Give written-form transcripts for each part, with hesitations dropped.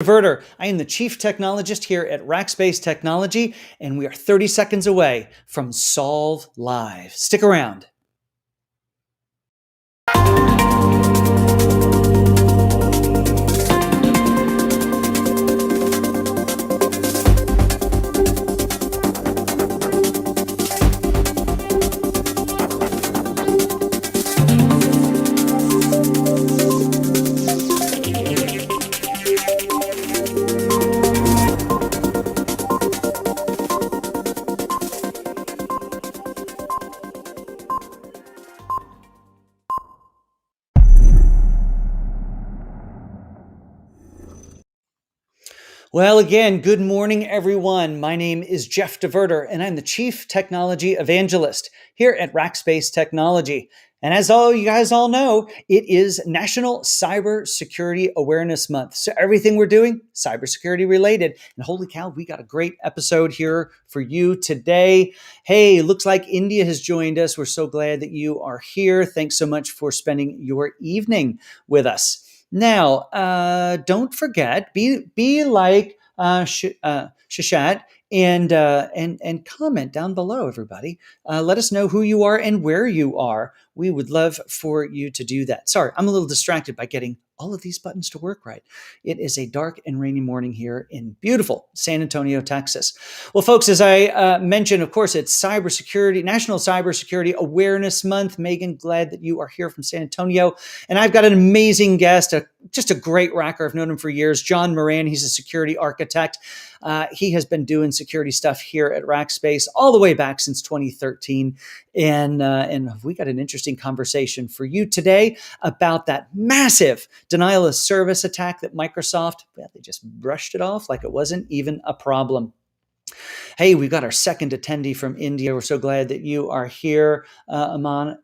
DeVerter. I am the Chief Technologist here at Rackspace Technology, and we are 30 seconds away from Solve Live. Stick around. Well, again, good morning, everyone. My name is Jeff DeVerter, and I'm the Chief Technology Evangelist here at Rackspace Technology. And as you guys all know, it is National Cybersecurity Awareness Month. So everything we're doing, cybersecurity related. And holy cow, we got a great episode here for you today. Hey, looks like India has joined us. We're so glad that you are here. Thanks so much for spending your evening with us. Now, don't forget, be like Shashat and comment down below, everybody. Let us know who you are and where you are. We would love for you to do that. Sorry, I'm a little distracted by getting all of these buttons to work right. It is a dark and rainy morning here in beautiful San Antonio, Texas. Well, folks, as I mentioned, of course, it's National Cybersecurity Awareness Month. Megan, glad that you are here from San Antonio. And I've got an amazing guest, just a great racker. I've known him for years. John Moran, he's a security architect. He has been doing security stuff here at Rackspace all the way back since 2013. And we got an interesting conversation for you today about that massive denial of service attack that Microsoft, they just brushed it off like it wasn't even a problem. Hey, we've got our second attendee from India. We're so glad that you are here. Aman,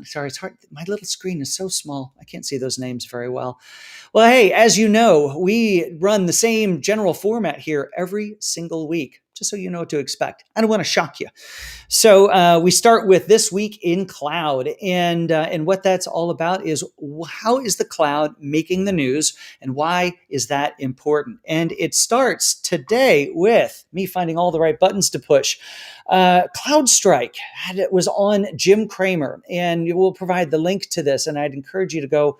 sorry, it's hard. My little screen is so small. I can't see those names very well. Well, hey, as you know, we run the same general format here every single week, just so you know what to expect. I don't want to shock you. So we start with This Week in Cloud. And what that's all about is how is the cloud making the news and why is that important? And it starts today with me finding all the right buttons to push. CloudStrike was on Jim Cramer, and you will provide the link to this. And I'd encourage you to go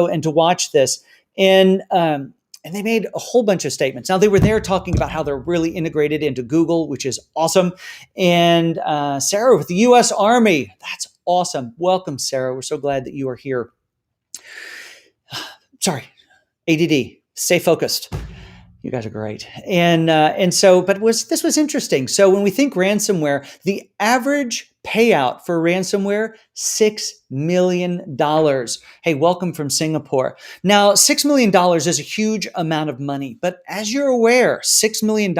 and to watch this. And they made a whole bunch of statements. Now, they were there talking about how they're really integrated into Google, which is awesome. And Sarah with the U.S. Army, that's awesome. Welcome, Sarah. We're so glad that you are here. Sorry, ADD, stay focused. You guys are great. This was interesting. So when we think ransomware, the average payout for ransomware, $6 million. Hey, welcome from Singapore. Now, $6 million is a huge amount of money, but as you're aware, $6 million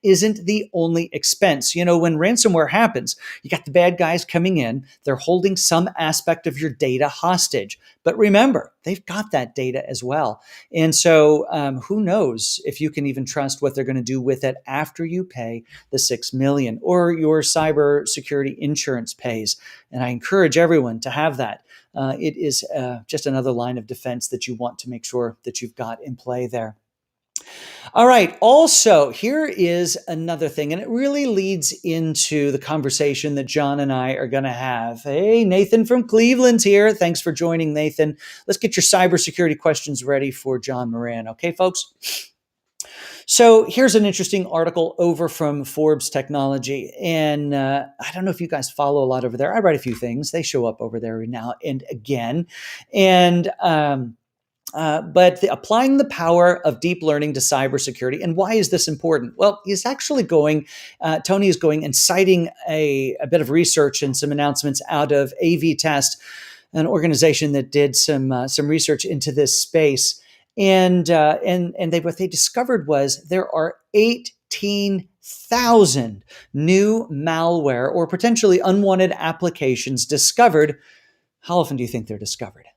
isn't the only expense. You know, when ransomware happens, you got the bad guys coming in, they're holding some aspect of your data hostage. But remember, they've got that data as well. And so who knows if you can even trust what they're going to do with it after you pay the $6 million or your cybersecurity insurance pays. And I encourage everyone to have that. It is just another line of defense that you want to make sure that you've got in play there. All right. Also, here is another thing, and it really leads into the conversation that John and I are going to have. Hey, Nathan from Cleveland's here. Thanks for joining, Nathan. Let's get your cybersecurity questions ready for John Moran. Okay, folks? So here's an interesting article over from Forbes Technology. And I don't know if you guys follow a lot over there. I write a few things. They show up over there now and again. And applying the power of deep learning to cybersecurity. And why is this important? Well, he's actually Tony is going and citing a bit of research and some announcements out of AV Test, an organization that did some research into this space. And what they discovered was there are 18,000 new malware or potentially unwanted applications discovered. How often do you think they're discovered?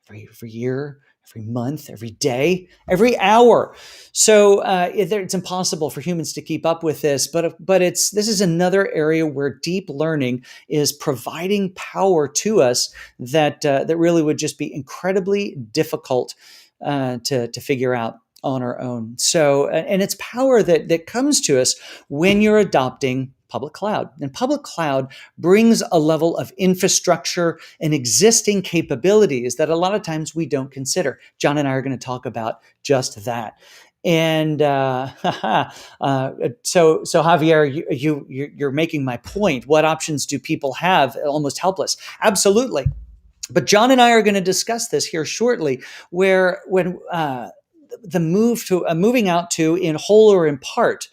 Every year, every month, every day, every hour. So it's impossible for humans to keep up with this. But this is another area where deep learning is providing power to us that really would just be incredibly difficult to figure out. on our own. So, and it's power that comes to us when you're adopting public cloud. And public cloud brings a level of infrastructure and existing capabilities that a lot of times we don't consider. John and I are going to talk about just that. And so Javier, you're making my point. What options do people have? Almost helpless. Absolutely. But John and I are going to discuss this here shortly, where when the move to moving out to, in whole or in part,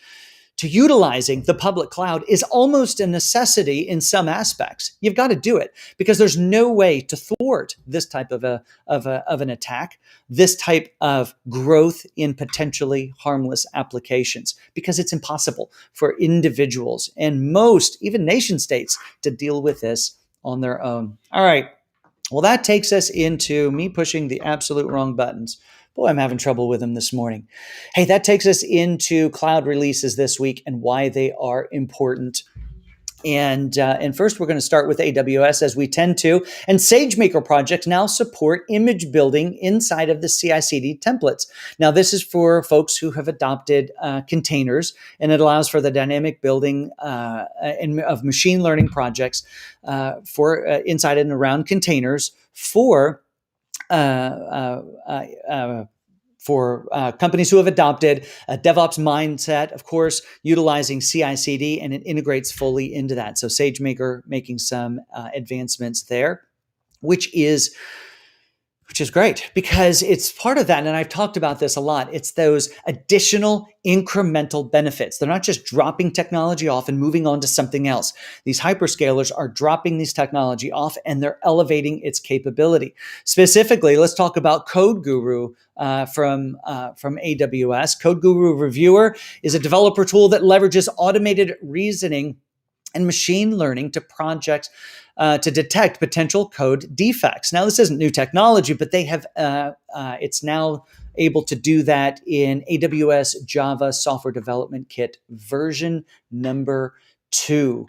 to utilizing the public cloud is almost a necessity in some aspects. You've got to do it because there's no way to thwart this type of an attack, this type of growth in potentially harmless applications, because it's impossible for individuals and most, even nation states, to deal with this on their own. All right. Well, that takes us into me pushing the absolute wrong buttons. Boy, I'm having trouble with them this morning. Hey, that takes us into cloud releases this week and why they are important. And first, we're going to start with AWS, as we tend to. And SageMaker projects now support image building inside of the CI/CD templates. Now, this is for folks who have adopted containers, and it allows for the dynamic building of machine learning projects for inside and around containers for companies who have adopted a DevOps mindset, of course, utilizing CI/CD, and it integrates fully into that. So SageMaker making some advancements there, which is great because it's part of that. And I've talked about this a lot. It's those additional incremental benefits. They're not just dropping technology off and moving on to something else. These hyperscalers are dropping these technology off and they're elevating its capability. Specifically, let's talk about Code Guru from AWS. Code Guru Reviewer is a developer tool that leverages automated reasoning and machine learning to projects to detect potential code defects. Now, this isn't new technology, but they have it's now able to do that in AWS Java Software Development Kit version number 2.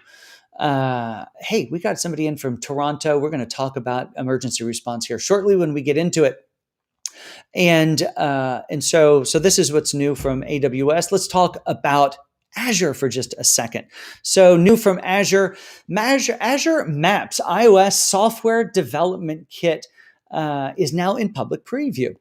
Hey, we got somebody in from Toronto. We're going to talk about emergency response here shortly when we get into it. And so this is what's new from AWS. Let's talk about Azure for just a second. So new from Azure Maps iOS Software Development Kit is now in public preview.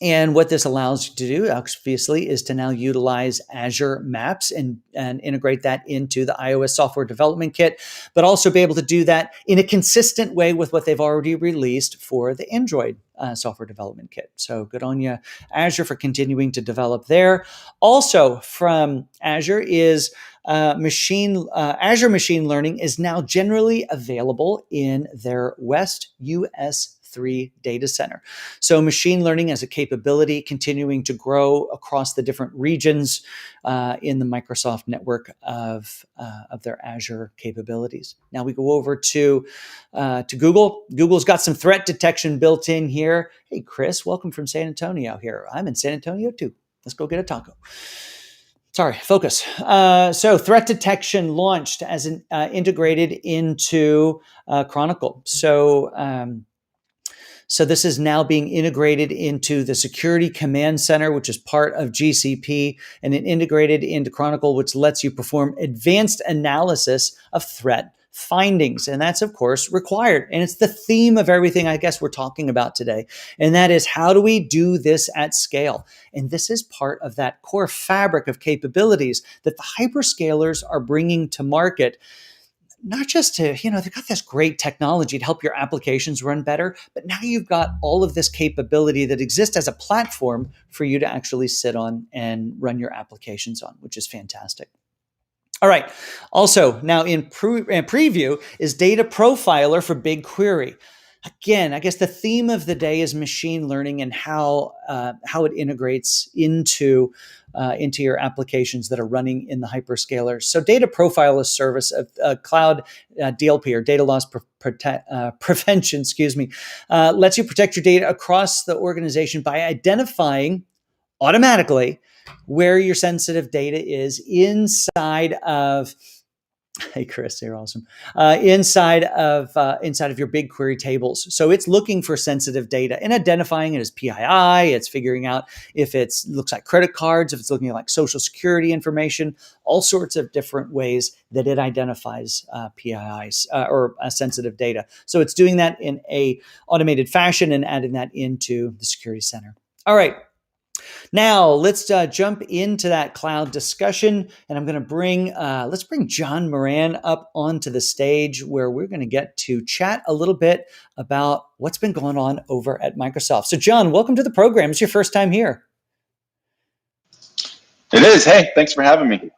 And what this allows you to do, obviously, is to now utilize Azure Maps and integrate that into the iOS Software Development Kit, but also be able to do that in a consistent way with what they've already released for the Android Software Development Kit. So good on you, Azure, for continuing to develop there. Also from Azure is Azure Machine Learning is now generally available in their West US 3 data center. So machine learning as a capability continuing to grow across the different regions in the Microsoft network of their Azure capabilities. Now we go over to Google. Google's got some threat detection built in here. Hey, Chris, welcome from San Antonio here. I'm in San Antonio too. Let's go get a taco. Sorry, focus. So threat detection launched as an integrated into Chronicle. So this is now being integrated into the Security Command Center, which is part of GCP, and it integrated into Chronicle, which lets you perform advanced analysis of threat findings. And that's, of course, required. And it's the theme of everything I guess we're talking about today. And that is, how do we do this at scale? And this is part of that core fabric of capabilities that the hyperscalers are bringing to market. Not just to, they've got this great technology to help your applications run better, but now you've got all of this capability that exists as a platform for you to actually sit on and run your applications on, which is fantastic. All right. Also, now in preview is Data Profiler for Bigquery. Again, I guess the theme of the day is machine learning and how it integrates into your applications that are running in the hyperscalers. So Data Profiler service of cloud DLP, or data loss prevention, lets you protect your data across the organization by identifying automatically where your sensitive data is inside of Hey, Chris, you're awesome. Inside of your BigQuery tables, so it's looking for sensitive data and identifying it as PII. It's figuring out if it looks like credit cards, if it's looking at like social security information, all sorts of different ways that it identifies PIIs or sensitive data. So it's doing that in a automated fashion and adding that into the security center. All right. Now let's jump into that cloud discussion, and I'm going to let's bring John Moran up onto the stage where we're going to get to chat a little bit about what's been going on over at Microsoft. So, John, welcome to the program. It's your first time here. It is. Hey, thanks for having me.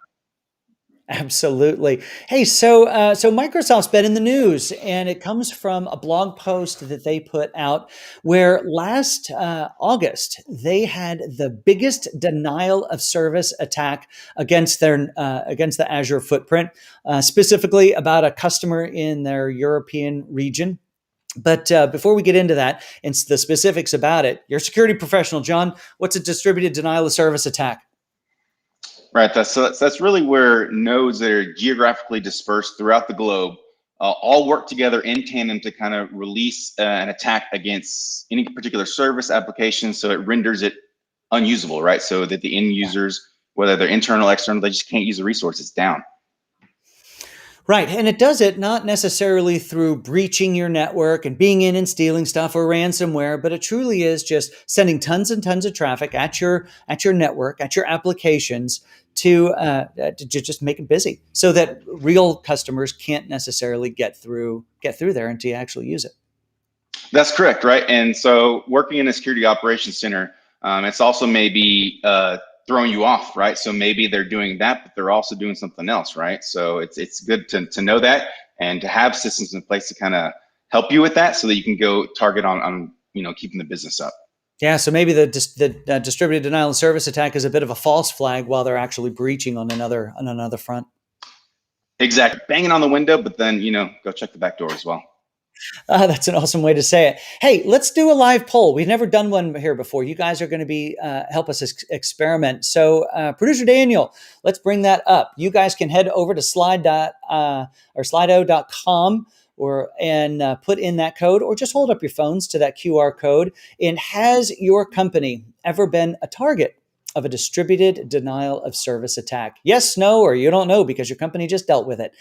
Absolutely. Hey, so Microsoft's been in the news, and it comes from a blog post that they put out where last August they had the biggest denial of service attack against the Azure footprint, specifically about a customer in their European region. But before we get into that and the specifics about it, you're a security professional, John. What's a distributed denial of service attack? Right. That's really where nodes that are geographically dispersed throughout the globe all work together in tandem to kind of release an attack against any particular service application, so it renders it unusable, right? So that the end users, whether they're internal or external, they just can't use the resource. It's down. Right. And it does it not necessarily through breaching your network and being in and stealing stuff or ransomware, but it truly is just sending tons and tons of traffic at your network, at your applications to just make it busy so that real customers can't necessarily get through there until you actually use it. That's correct, right? And so working in a security operations center, it's also maybe throwing you off, right? So maybe they're doing that, but they're also doing something else, right? So it's good to know that and to have systems in place to kind of help you with that, so that you can go target on keeping the business up. Yeah, so maybe the distributed denial of service attack is a bit of a false flag while they're actually breaching on another front. Exactly, banging on the window, but then go check the back door as well. That's an awesome way to say it. Hey, let's do a live poll. We've never done one here before. You guys are going to be help us experiment. So, producer Daniel, let's bring that up. You guys can head over to slido.com and put in that code, or just hold up your phones to that QR code. And has your company ever been a target of a distributed denial of service attack? Yes, no, or you don't know because your company just dealt with it.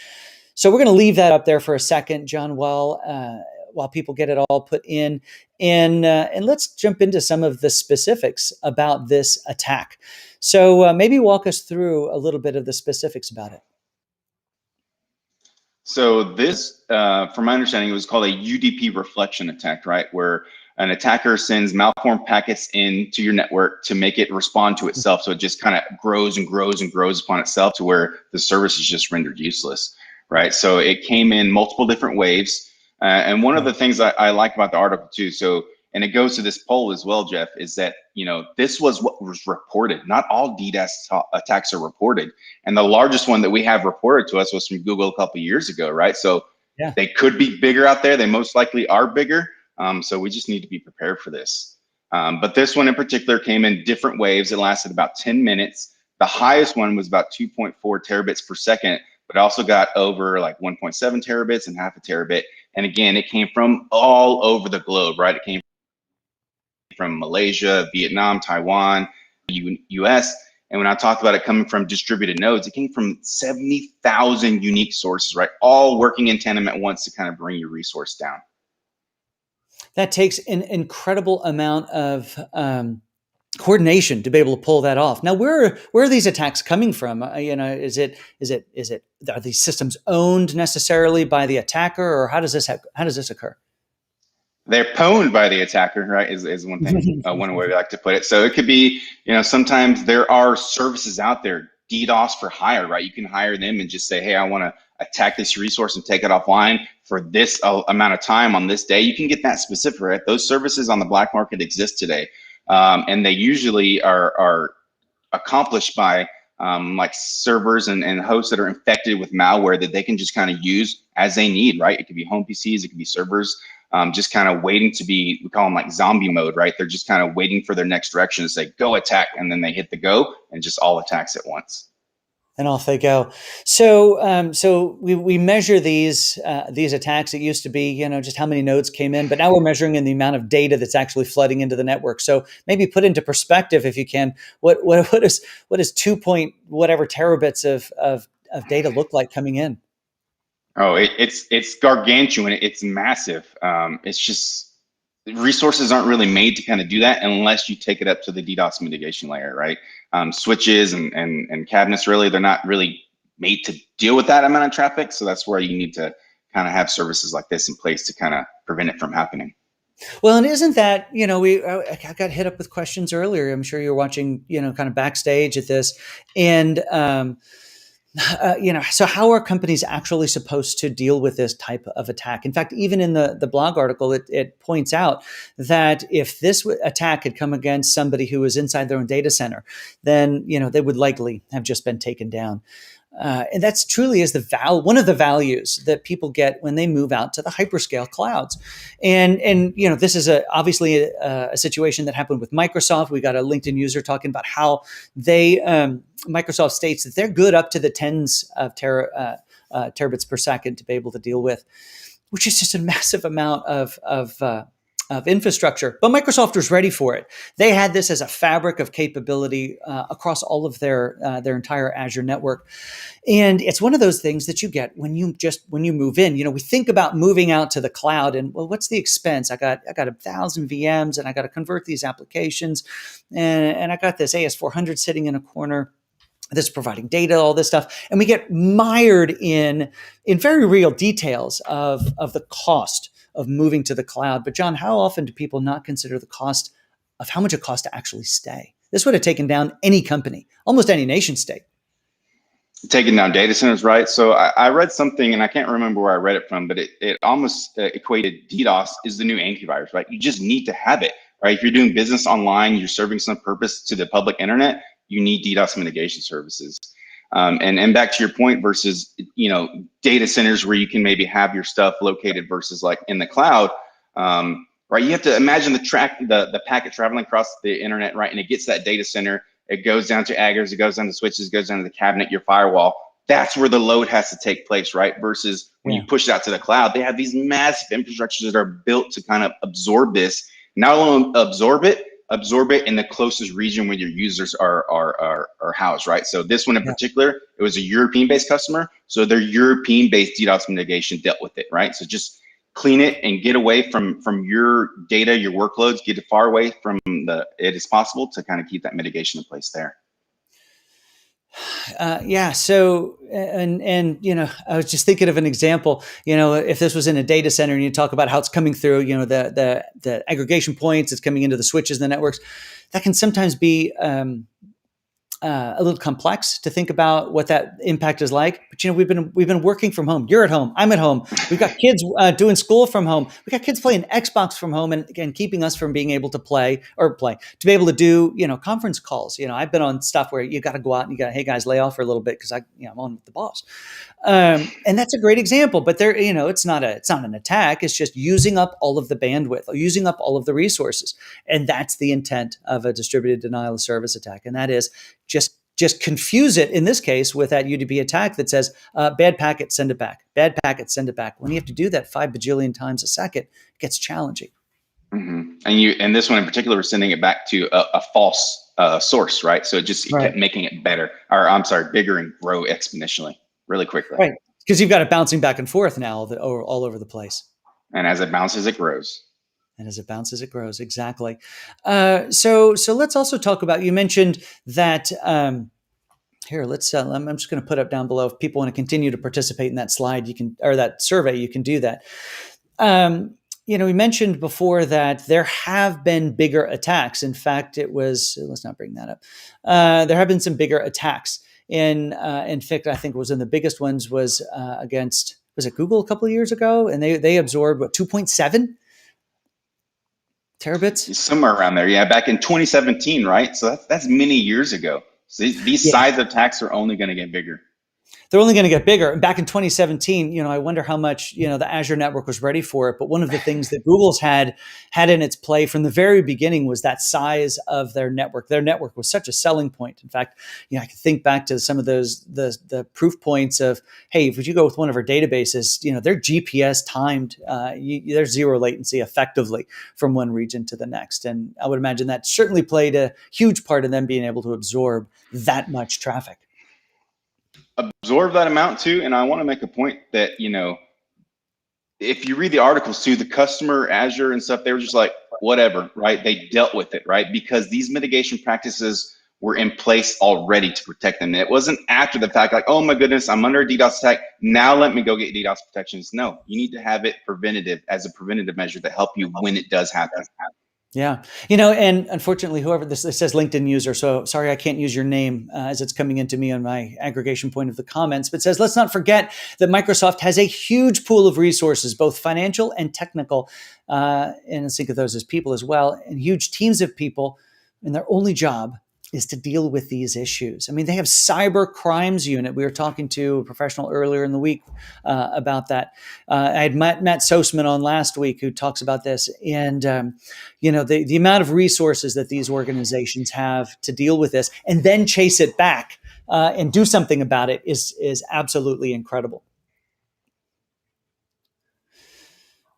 So we're going to leave that up there for a second, John, while people get it all put in, and let's jump into some of the specifics about this attack. So maybe walk us through a little bit of the specifics about it. So this, from my understanding, it was called a UDP Reflection Attack, right? Where an attacker sends malformed packets into your network to make it respond to itself. So it just kind of grows and grows and grows upon itself to where the service is just rendered useless. Right, so it came in multiple different waves, and one of the things I like about the article too, and it goes to this poll as well, Jeff, is that this was what was reported. Not all DDoS attacks are reported, and the largest one that we have reported to us was from Google a couple of years ago, right? So yeah, they could be bigger out there. They most likely are bigger. So we just need to be prepared for this. But this one in particular came in different waves. It lasted about 10 minutes. The highest one was about 2.4 terabits per second. But also got over like 1.7 terabits and half a terabit. And again, it came from all over the globe, right? It came from Malaysia, Vietnam, Taiwan, US. And when I talked about it coming from distributed nodes, it came from 70,000 unique sources, right? All working in tandem at once to kind of bring your resource down. That takes an incredible amount of coordination to be able to pull that off. Now, where are these attacks coming from? Are these systems owned necessarily by the attacker, or how does this occur? They're pwned by the attacker, right? Is one thing, one way we like to put it. So it could be, sometimes there are services out there, DDoS for hire, right? You can hire them and just say, hey, I want to attack this resource and take it offline for this amount of time on this day. You can get that specific, right? Those services on the black market exist today. And they usually are accomplished by like servers and hosts that are infected with malware that they can just kind of use as they need, right? It could be home PCs, it could be servers, just kind of waiting to be, we call them like zombie mode, right? They're just kind of waiting for their next direction to say, go attack, and then they hit the go and just all attacks at once. and off they go. So we measure these attacks. It used to be, just how many nodes came in, but now we're measuring in the amount of data that's actually flooding into the network. So maybe put into perspective, if you can, what is 2 point whatever terabits of data look like coming in? Oh, it's gargantuan. It's massive. It's just resources aren't really made to kind of do that unless you take it up to the DDoS mitigation layer, right? Switches and cabinets, really, they're not really made to deal with that amount of traffic. So that's where you need to kind of have services like this in place to kind of prevent it from happening. Well, and isn't that, I got hit up with questions earlier. I'm sure you're watching, kind of backstage at this. And, so how are companies actually supposed to deal with this type of attack? In fact, even in the blog article, it points out that if this attack had come against somebody who was inside their own data center, then, they would likely have just been taken down. And that's truly is one of the values that people get when they move out to the hyperscale clouds. And this is obviously a situation that happened with Microsoft. We got a LinkedIn user talking about how Microsoft states that they're good up to the tens of terabits per second to be able to deal with, which is just a massive amount of infrastructure. But Microsoft was ready for it. They had this as a fabric of capability across all of their entire Azure network. And it's one of those things that you get when you move in. We think about moving out to the cloud and, well, what's the expense? I got 1,000 VMs and I got to convert these applications. And I got this AS400 sitting in a corner that's providing data, all this stuff. And we get mired in very real details of the cost of moving to the cloud. But John, how often do people not consider the cost of how much it costs to actually stay? This would have taken down any company, almost any nation state. Taking down data centers, right? So I read something, and I can't remember where I read it from, but it almost equated DDoS is the new antivirus, right? You just need to have it, right? If you're doing business online, you're serving some purpose to the public internet, you need DDoS mitigation services. And back to your point versus, data centers where you can maybe have your stuff located versus like in the cloud, right? You have to imagine the packet traveling across the internet, right? And it gets that data center, it goes down to aggers, it goes down to switches, goes down to the cabinet, your firewall. That's where the load has to take place, right? Versus when you push it out to the cloud, they have these massive infrastructures that are built to kind of absorb this, not only absorb it in the closest region where your users are housed, right? So this one in particular, it was a European-based customer. So their European-based DDoS mitigation dealt with it, right? So just clean it and get away from your data, your workloads, get it far away from it as possible to kind of keep that mitigation in place there. So, I was just thinking of an example, if this was in a data center and you talk about how it's coming through, the aggregation points, it's coming into the switches, the networks, that can sometimes be, a little complex to think about what that impact is like. But we've been working from home. You're at home. I'm at home. We've got kids doing school from home. We got kids playing Xbox from home, and keeping us from being able to to be able to do conference calls. I've been on stuff where you got to go out and you got, hey guys, lay off for a little bit because I'm on with the boss. And that's a great example. But there, it's not an attack. It's just using up all of the bandwidth, using up all of the resources, and that's the intent of a distributed denial of service attack, and that is just confuse it in this case with that UDP attack that says bad packet, send it back. Bad packet, send it back. When you have to do that 5 bajillion times a second, it gets challenging. Mm-hmm. And this one in particular, we're sending it back to a false source, right? So it kept making it bigger and grow exponentially really quickly. Right, because you've got it bouncing back and forth now all over the place. And as it bounces, it grows. And as it bounces, it grows. Exactly. So let's also talk about, you mentioned that, here, I'm just going to put up down below. If people want to continue to participate in that slide, or that survey, you can do that. We mentioned before that there have been bigger attacks. In fact, let's not bring that up. There have been some bigger attacks. In fact, I think the biggest ones was against, was it Google a couple of years ago? And they absorbed 2.7 terabits? Somewhere around there. Yeah. Back in 2017, right? So that's many years ago. So these size attacks are only going to get bigger. they're only going to get bigger. And back in 2017, I wonder how much, the Azure network was ready for it. But one of the things that Google's had in its play from the very beginning was that size of their network. Their network was such a selling point. In fact, I can think back to some of those, the proof points of, hey, if you go with one of our databases, they're GPS timed. There's zero latency effectively from one region to the next. And I would imagine that certainly played a huge part in them being able to absorb that much traffic. Absorb that amount too. And I want to make a point that, if you read the articles too, the customer Azure and stuff, they were just like, whatever, right? They dealt with it, right? Because these mitigation practices were in place already to protect them. And it wasn't after the fact, like, oh my goodness, I'm under a DDoS attack. Now let me go get DDoS protections. No, you need to have it as a preventative measure to help you when it does happen. Yeah. And unfortunately, whoever this says LinkedIn user, so sorry, I can't use your name as it's coming into me on my aggregation point of the comments, but says, let's not forget that Microsoft has a huge pool of resources, both financial and technical. And let's think of those as people as well, and huge teams of people. And their only job is to deal with these issues. I mean, they have cyber crimes unit. We were talking to a professional earlier in the week about that. I had Matt Sosman on last week who talks about this. And, the amount of resources that these organizations have to deal with this and then chase it back and do something about it is absolutely incredible.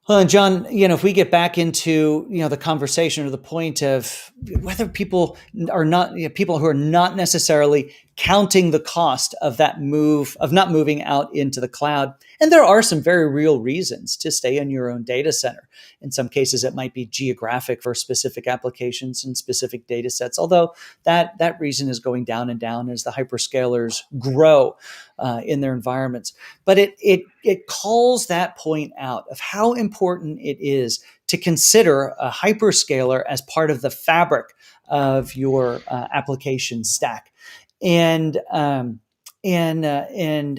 Well, and John, if we get back into, the conversation or the point of whether people are not, people who are not necessarily counting the cost of that move, of not moving out into the cloud. And there are some very real reasons to stay in your own data center. In some cases, it might be geographic for specific applications and specific data sets, although that reason is going down and down as the hyperscalers grow in their environments. But it calls that point out of how important it is to consider a hyperscaler as part of the fabric of your application stack, and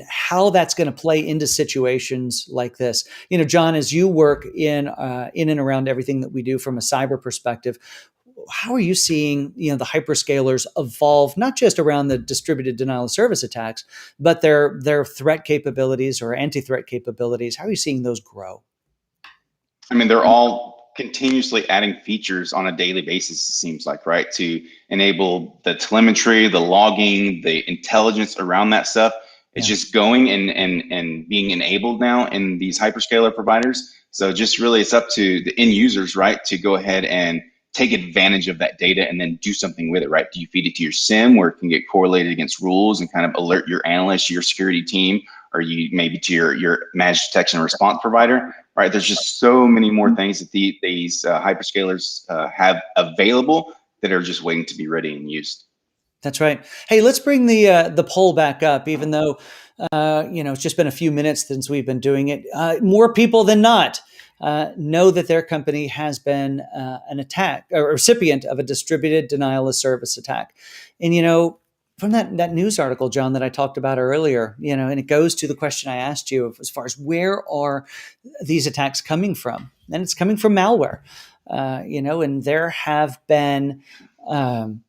how that's going to play into situations like this. John, as you work in and around everything that we do from a cyber perspective, how are you seeing the hyperscalers evolve, not just around the distributed denial of service attacks, but their threat capabilities or anti-threat capabilities? How are you seeing those grow? I mean, they're all continuously adding features on a daily basis, it seems like, right? To enable the telemetry, the logging, the intelligence around that stuff. It's just going and being enabled now in these hyperscaler providers. So just really it's up to the end users, right, to go ahead and take advantage of that data and then do something with it, right? Do you feed it to your SIEM where it can get correlated against rules and kind of alert your analyst, your security team, or you maybe to your managed detection and response provider, right? There's just so many more things that these hyperscalers have available that are just waiting to be ready and used. That's right. Hey, let's bring the poll back up, even though it's just been a few minutes since we've been doing it. More people than not know that their company has been an attack or recipient of a distributed denial of service attack. And from that news article, John, that I talked about earlier, and it goes to the question I asked you as far as where are these attacks coming from? And it's coming from malware, and there have been, from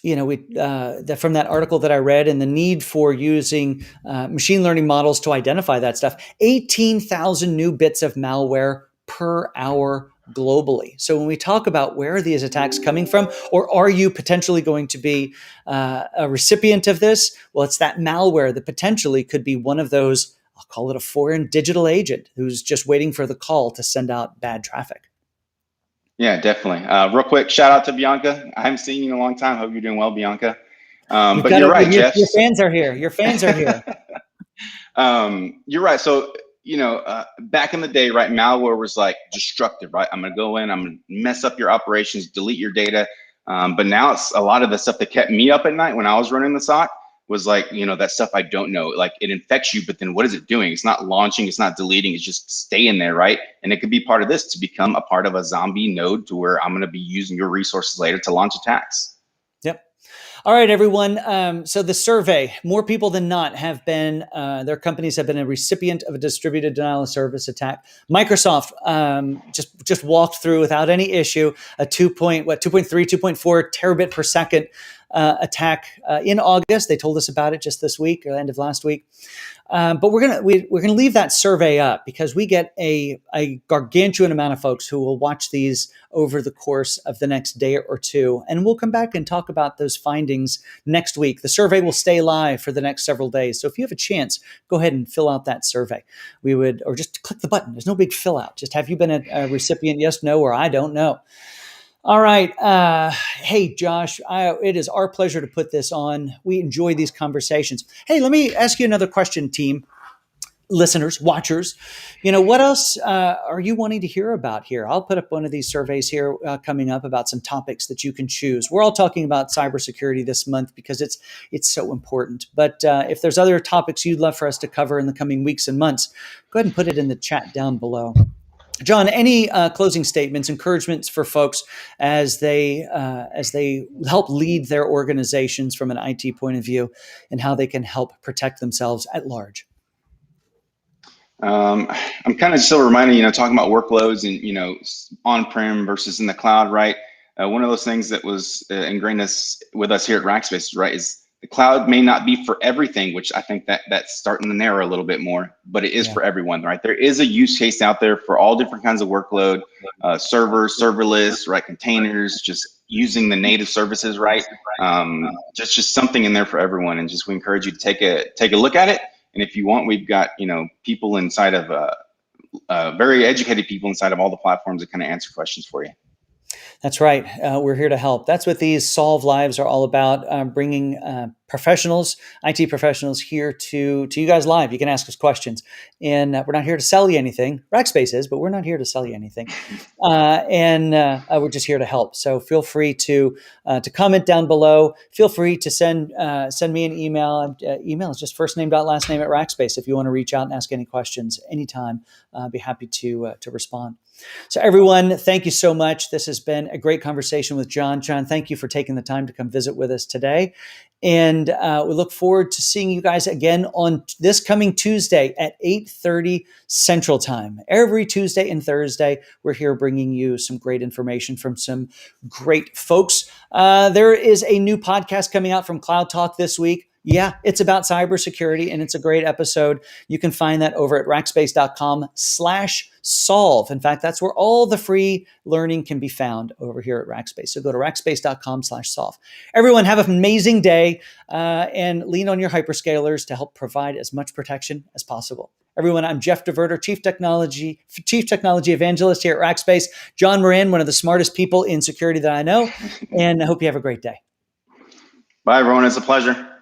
that article that I read and the need for using machine learning models to identify that stuff, 18,000 new bits of malware per hour globally. So when we talk about where are these attacks coming from, or are you potentially going to be a recipient of this? Well, it's that malware that potentially could be one of those, I'll call it a foreign digital agent who's just waiting for the call to send out bad traffic. Yeah, definitely. Real quick, shout out to Bianca. I haven't seen you in a long time. Hope you're doing well, Bianca. But you're right, Jeff. Your fans are here. Your fans are here. You're right. So, back in the day, right, malware was like destructive, right? I'm going to go in, I'm going to mess up your operations, delete your data. But now it's a lot of the stuff that kept me up at night when I was running the SOC was like, that stuff I don't know. Like it infects you, but then what is it doing? It's not launching, it's not deleting, it's just staying there, right? And it could be part of this to become a part of a zombie node to where I'm going to be using your resources later to launch attacks. Yep. All right, everyone. So the survey, more people than not have been, their companies have been a recipient of a distributed denial of service attack. Microsoft just walked through without any issue a 2.3, 2.4 terabit per second attack in August. They told us about it just this week or the end of last week. But we're gonna leave that survey up because we get a gargantuan amount of folks who will watch these over the course of the next day or two, and we'll come back and talk about those findings next week. The survey will stay live for the next several days, so if you have a chance, go ahead and fill out that survey. Or just click the button. There's no big fill out. Just have you been a recipient? Yes, no, or I don't know. All right. Hey, Josh, it is our pleasure to put this on. We enjoy these conversations. Hey, let me ask you another question, team, listeners, watchers. What else are you wanting to hear about here? I'll put up one of these surveys here coming up about some topics that you can choose. We're all talking about cybersecurity this month because it's so important. But if there's other topics you'd love for us to cover in the coming weeks and months, go ahead and put it in the chat down below. John, any closing statements, encouragements for folks as they help lead their organizations from an IT point of view and how they can help protect themselves at large? I'm kind of still reminding, talking about workloads and, on-prem versus in the cloud, right? One of those things that was ingrained with us here at Rackspace, right, is the cloud may not be for everything, which I think that's starting to narrow a little bit more, but it is for everyone, right? There is a use case out there for all different kinds of workload, servers, serverless, right? Containers, just using the native services, right? Just something in there for everyone. And we encourage you to take a look at it. And if you want, we've got, people inside of, very educated people inside of all the platforms that kind of answer questions for you. That's right. We're here to help. That's what these Solve Lives are all about, bringing professionals, IT professionals here to you guys live. You can ask us questions. And we're not here to sell you anything. Rackspace is, but we're not here to sell you anything. We're just here to help. So feel free to comment down below. Feel free to send me an email. Email is just first name dot last name at Rackspace. If you want to reach out and ask any questions anytime, I'd be happy to respond. So everyone, thank you so much. This has been a great conversation with John. John, thank you for taking the time to come visit with us today. And we look forward to seeing you guys again on this coming Tuesday at 8:30 Central Time. Every Tuesday and Thursday, we're here bringing you some great information from some great folks. There is a new podcast coming out from Cloud Talk this week. Yeah, it's about cybersecurity, and it's a great episode. You can find that over at rackspace.com/solve. In fact, that's where all the free learning can be found over here at Rackspace. So go to rackspace.com/solve. Everyone, have an amazing day and lean on your hyperscalers to help provide as much protection as possible. Everyone, I'm Jeff DeVerter, Chief Technology Evangelist here at Rackspace. John Moran, one of the smartest people in security that I know, and I hope you have a great day. Bye, everyone. It's a pleasure.